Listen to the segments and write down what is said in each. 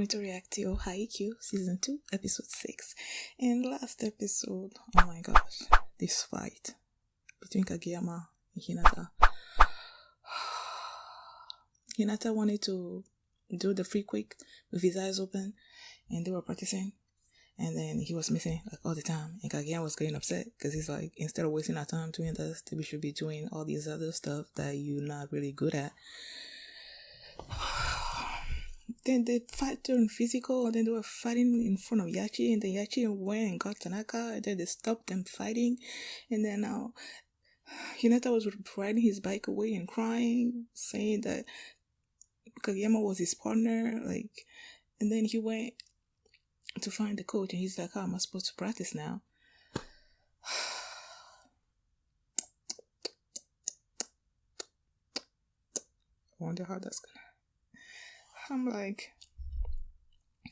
going to react to Haikyuu Season 2, Episode 6. And last episode, oh my gosh, this fight between Kageyama and Hinata. Hinata wanted to do the free quick with his eyes open, and they were practicing. And then he was missing like all the time. And Kageyama was getting upset because he's like, instead of wasting our time doing this, we should be doing all these other stuff that you're not really good at. Then the fight turned physical, and then they were fighting in front of Yachi, and then Yachi went and got Tanaka, and then they stopped them fighting. And then now Hinata was riding his bike away and crying, saying that Kageyama was his partner, like, and then he went to find the coach, and he's like, how am I supposed to practice now? I wonder how that's gonna... I'm like,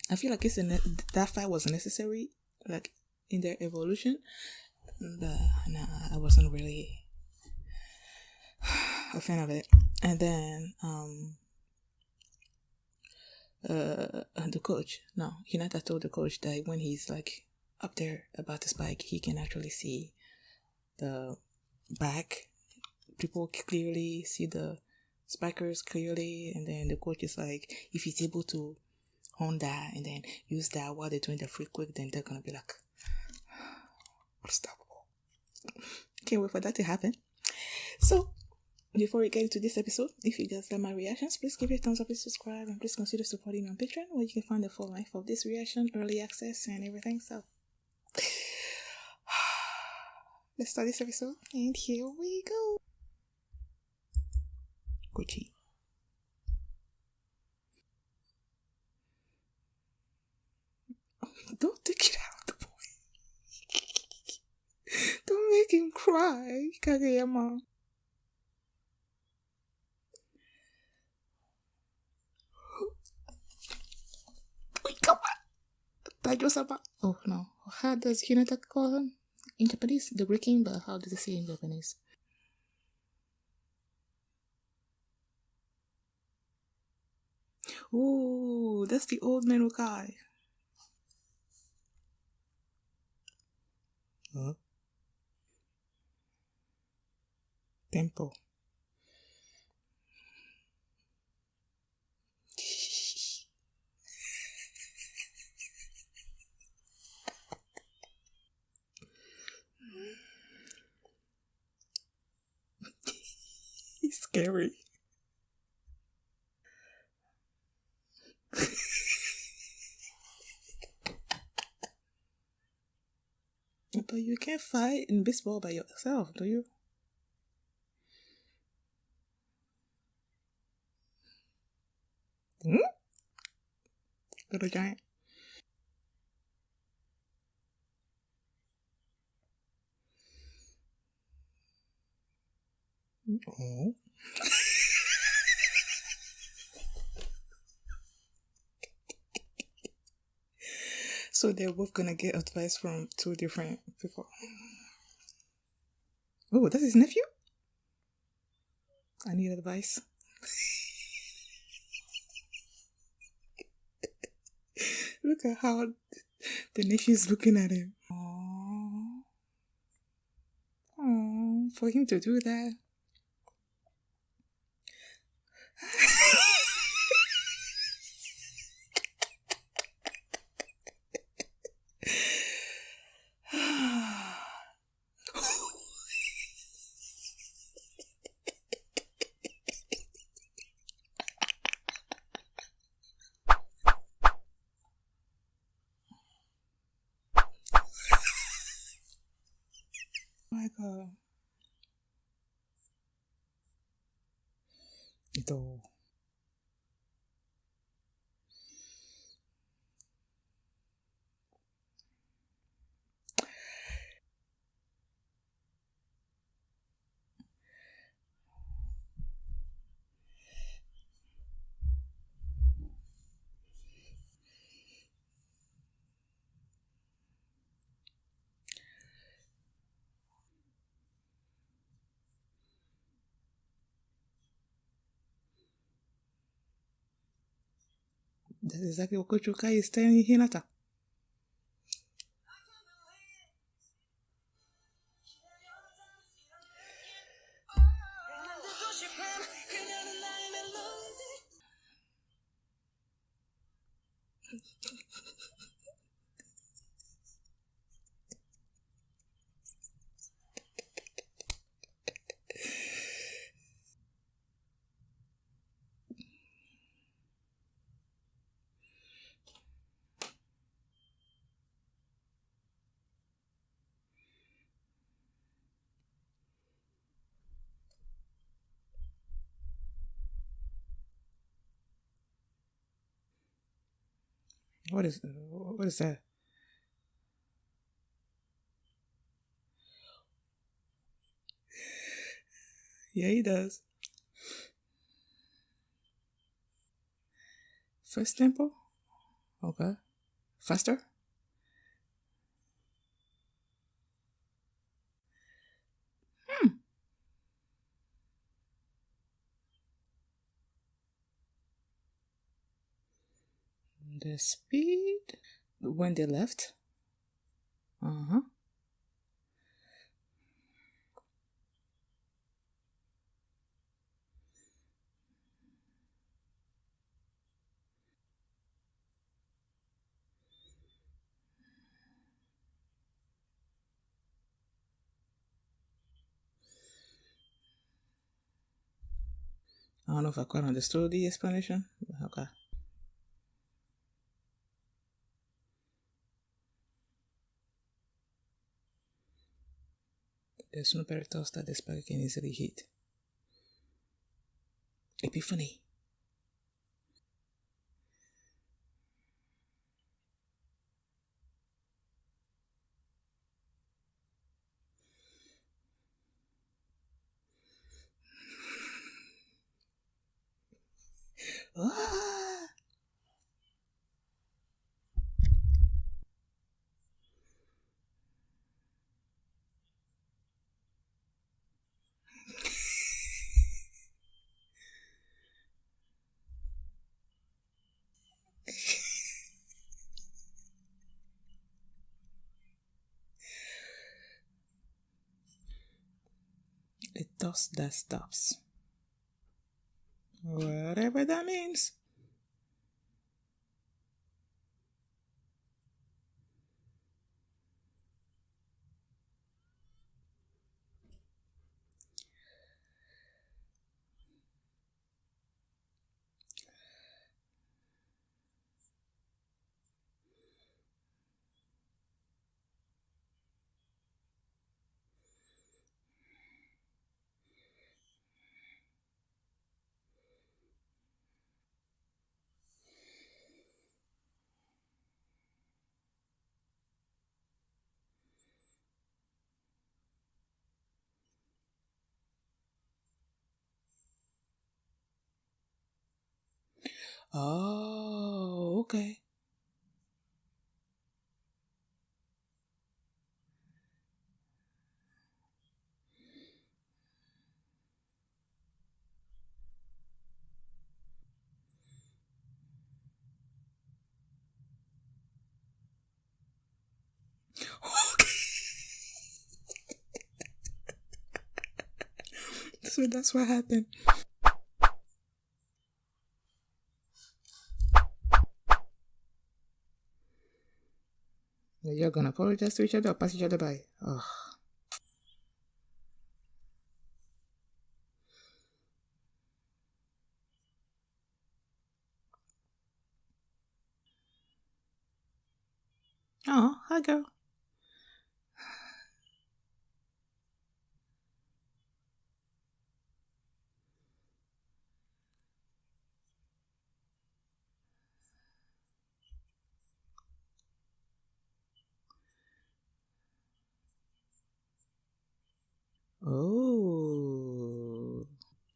I feel like that fight was necessary, like, in their evolution, but nah, I wasn't really a fan of it. And then, the coach, Hinata told the coach that when he's like up there about the spike, he can actually see the back. People clearly see the spikers clearly, and then the coach is like, if he's able to hone that and then use that while they're doing the free quick, then they're gonna be like unstoppable. Can't wait for that to happen. So before we get into this episode, if you guys like my reactions, please give it a thumbs up, please subscribe, and please consider supporting me on Patreon, where you can find the full life of this reaction, early access, and everything. So let's start this episode, and here we go. Gucci. Don't take it out, the boy. Don't make him cry, Kageyama. Wait, come on. Daijou-sama. Oh no. How does Hinata call him in Japanese? The Greek king, but how does it say in Japanese? Ooh, that's the old man Ukai. Huh? Tempo. He's scary. But you can't fight in baseball by yourself, do you? Little giant. Oh. So they're both gonna get advice from two different people. Oh, that's his nephew? I need advice. Look at how the nephew's looking at him. Aww. Aww, for him to do that. My God. Ito. That's exactly what Coach Ukai is telling Hinata. What is that? Yeah, he does. First tempo? Okay. Faster? The speed? When they left? Uh-huh. I don't know if I quite understood the explanation. Okay. There's no better toast that the spike can easily hit. Epiphany. Ah! A toast that stops. Whatever that means. Oh, okay. Okay. So that's what happened. You're gonna apologize to each other or pass each other by. Oh. Oh, hi girl. Oh.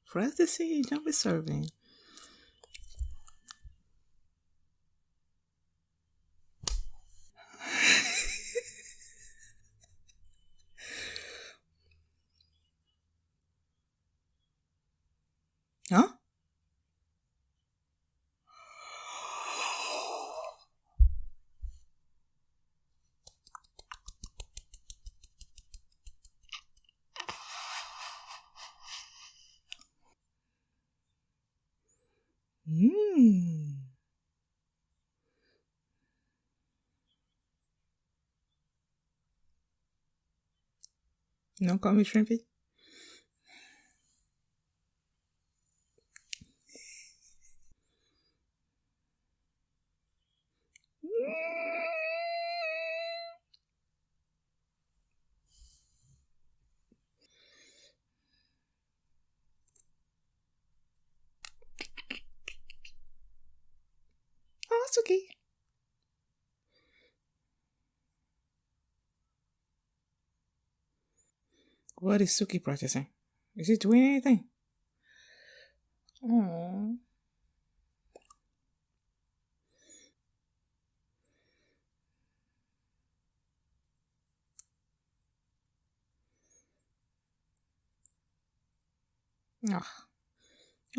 Practicing jump is serving. Huh? Mmm. No, call me shrimpy. Oh, it's okay. What is Suki practicing? Is he doing anything? Oh.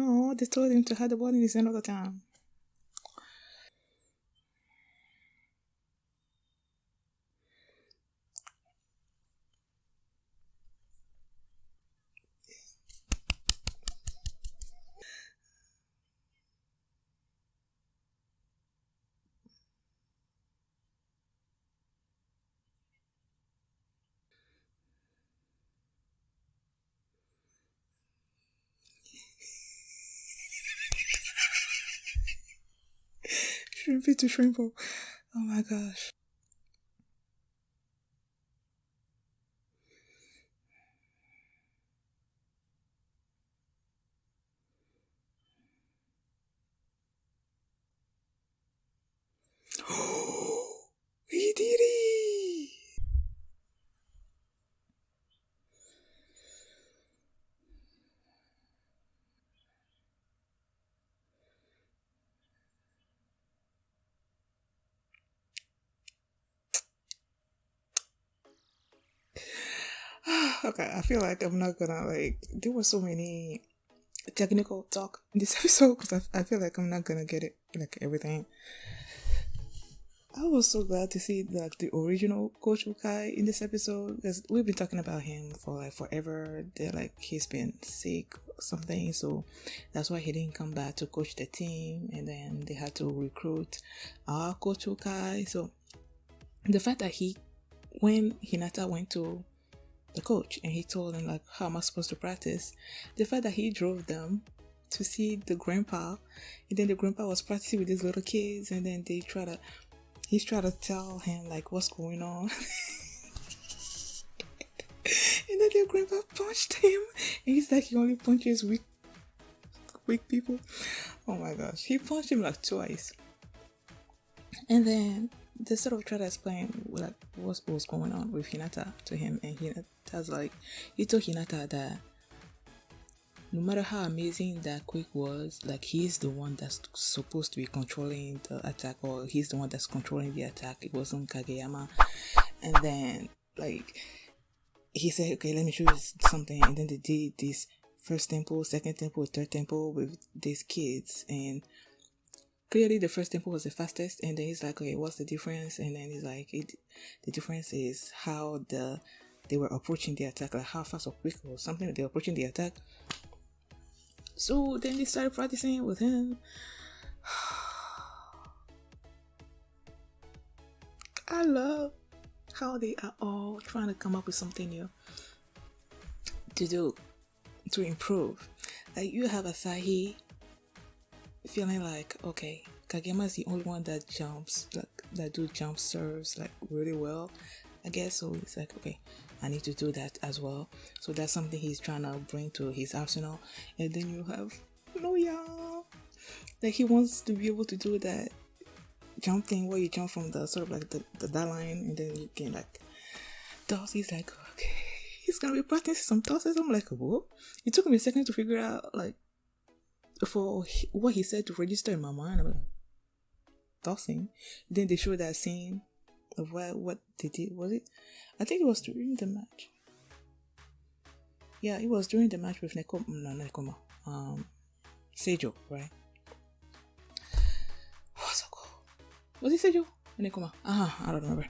Oh, they told him to have the ball in his hand all the time. Shrimpy to shrimpo. Oh my gosh. He did it! Okay, I feel like I'm not gonna like. There were so many technical talk in this episode because I feel like I'm not gonna get it like everything. I was so glad to see like the original Coach Ukai in this episode because we've been talking about him for like forever. They're like he's been sick or something, so that's why he didn't come back to coach the team, and then they had to recruit our Coach Ukai. So the fact that when Hinata went to the coach and he told him like how am I supposed to practice, the fact that he drove them to see the grandpa, and then the grandpa was practicing with these little kids, and then he's trying to tell him like what's going on. And then the grandpa punched him, and he's like he only punches weak people. Oh my gosh, he punched him like twice. And then they sort of try to explain like what was going on with Hinata to him, and Hinata's like, he told Hinata that no matter how amazing that Quick was, like he's the one that's supposed to be controlling the attack, or he's the one that's controlling the attack. It wasn't Kageyama. And then like he said, okay, let me show you something. And then they did this first tempo, second tempo, third tempo with these kids, and clearly the first tempo was the fastest, and then he's like, okay, what's the difference? And then he's like, the difference is how they were approaching the attack, like how fast or quick or something they were approaching the attack. So then they started practicing with him. I love how they are all trying to come up with something new to do to improve. Like you have Asahi feeling like, okay, Kagema is the only one that jumps, like that do jump serves like really well, I guess. So it's like, okay, I need to do that as well. So that's something he's trying to bring to his arsenal. And then you have Noya, like he wants to be able to do that jump thing where you jump from the sort of like that line, and then you can like toss. He's like, okay, he's gonna be practicing some tosses. I'm like, whoa. It took me a second to figure out like for what he said to register in my mind. I'm like, tossing. Then they showed that scene of what they did. Was it? I think it was during the match. Yeah, it was during the match with Nekoma. Seijo, right? Oh, so cool. Was it Seijo? Nekoma? I don't remember.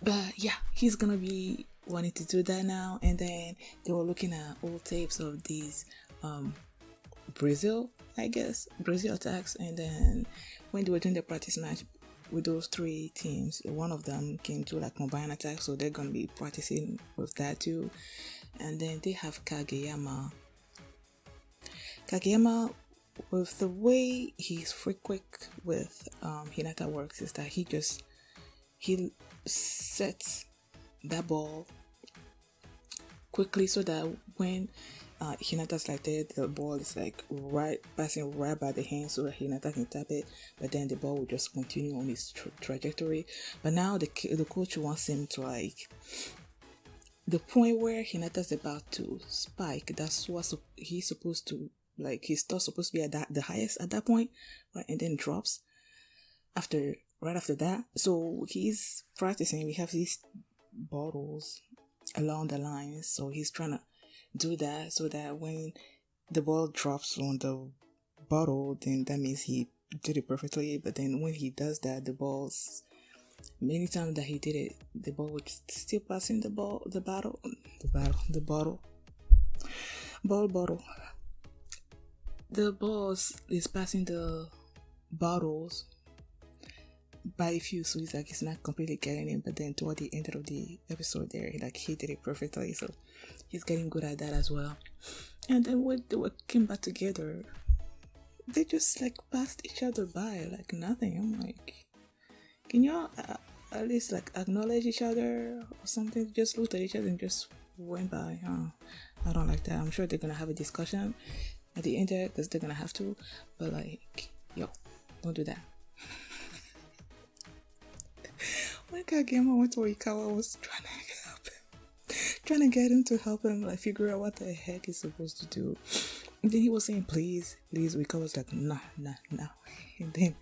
But yeah, he's gonna be wanting to do that now. And then they were looking at old tapes of these Brazil, I guess. Brazil attacks, and then when they were doing the practice match with those three teams, one of them can do like combined attacks, so they're gonna be practicing with that too. And then they have Kageyama. Kageyama, with the way he's quick with Hinata works, is that he sets that ball quickly so that when Hinata's like there, the ball is like passing right by the hand so that Hinata can tap it, but then the ball will just continue on its trajectory. But now the coach wants him to like the point where Hinata's about to spike. That's what he's supposed to like. He's still supposed to be at the highest at that point, right? And then drops right after that. So he's practicing. We have these bottles along the lines, so he's trying to do that so that when the ball drops on the bottle, then that means he did it perfectly. But then when he does that, the balls, many times that he did it, the ball would still pass in the bottle. The balls is passing the bottles by a few, so he's not completely getting it. But then toward the end of the episode there, he did it perfectly, so he's getting good at that as well. And then when they came back together, they just like passed each other by like nothing. I'm like, can y'all at least like acknowledge each other or something? Just looked at each other and just went by. I don't like that. I'm sure they're gonna have a discussion at the end there because they're gonna have to, but like, yo, don't do that. When Kageyama went to Oikawa, was trying to get him to help him like figure out what the heck he's supposed to do. And then he was saying please. Oikawa was like nah. And then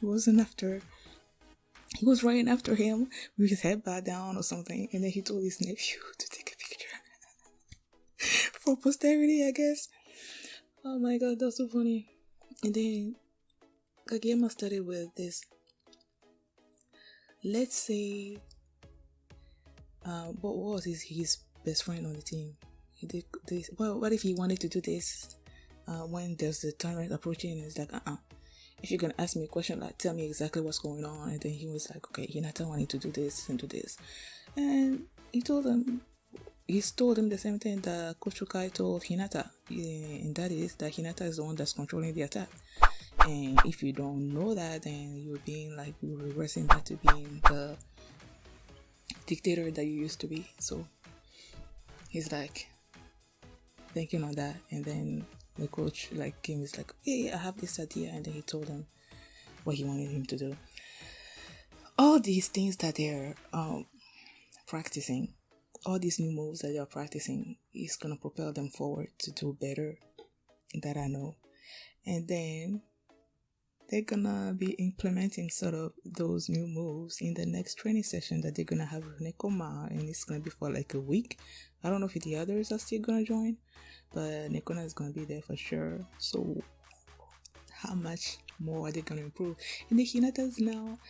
he was running after him with his head bowed down or something. And then he told his nephew to take a picture for posterity, I guess. Oh my god, that's so funny. And then Kageyama started with this. Let's say, what was his best friend on the team? He did this. Well, what if he wanted to do this when there's the tournament approaching? And it's like, if you're gonna ask me a question, like tell me exactly what's going on. And then he was like, okay, Hinata wanted to do this and do this, and he told him the same thing that Coach Ukai told Hinata, and that is that Hinata is the one that's controlling the attack. And if you don't know that, then you're reversing back to being the dictator that you used to be. So he's like thinking on that, and then the coach like came, is like, hey, I have this idea, and then he told him what he wanted him to do. All these things that they're practicing, all these new moves that they're practicing is gonna propel them forward to do better. That I know. And then they're gonna be implementing sort of those new moves in the next training session that they're gonna have with Nekoma, and it's gonna be for like a week. I don't know if the others are still gonna join, but Nekoma is gonna be there for sure. So how much more are they gonna improve? And the Hinata's now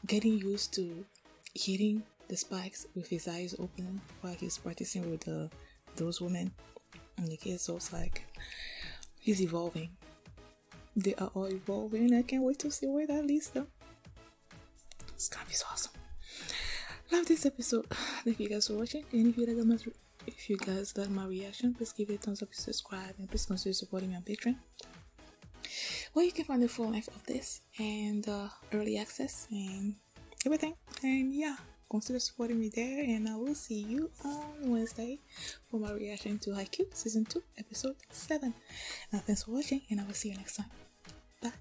getting used to hitting the spikes with his eyes open while he's practicing with those women. And the kids, so it's like he's evolving. They are all evolving. I can't wait to see where that leads them. It's gonna be so awesome. Love this episode. Thank you guys for watching. And if you guys got my reaction, please give it a thumbs up, subscribe, and please consider supporting me on Patreon, where you can find the full length of this and early access and everything. And yeah, consider supporting me there, and I will see you on Wednesday for my reaction to Haikyuu Season 2, Episode 7. Now, thanks for watching, and I will see you next time. Bye.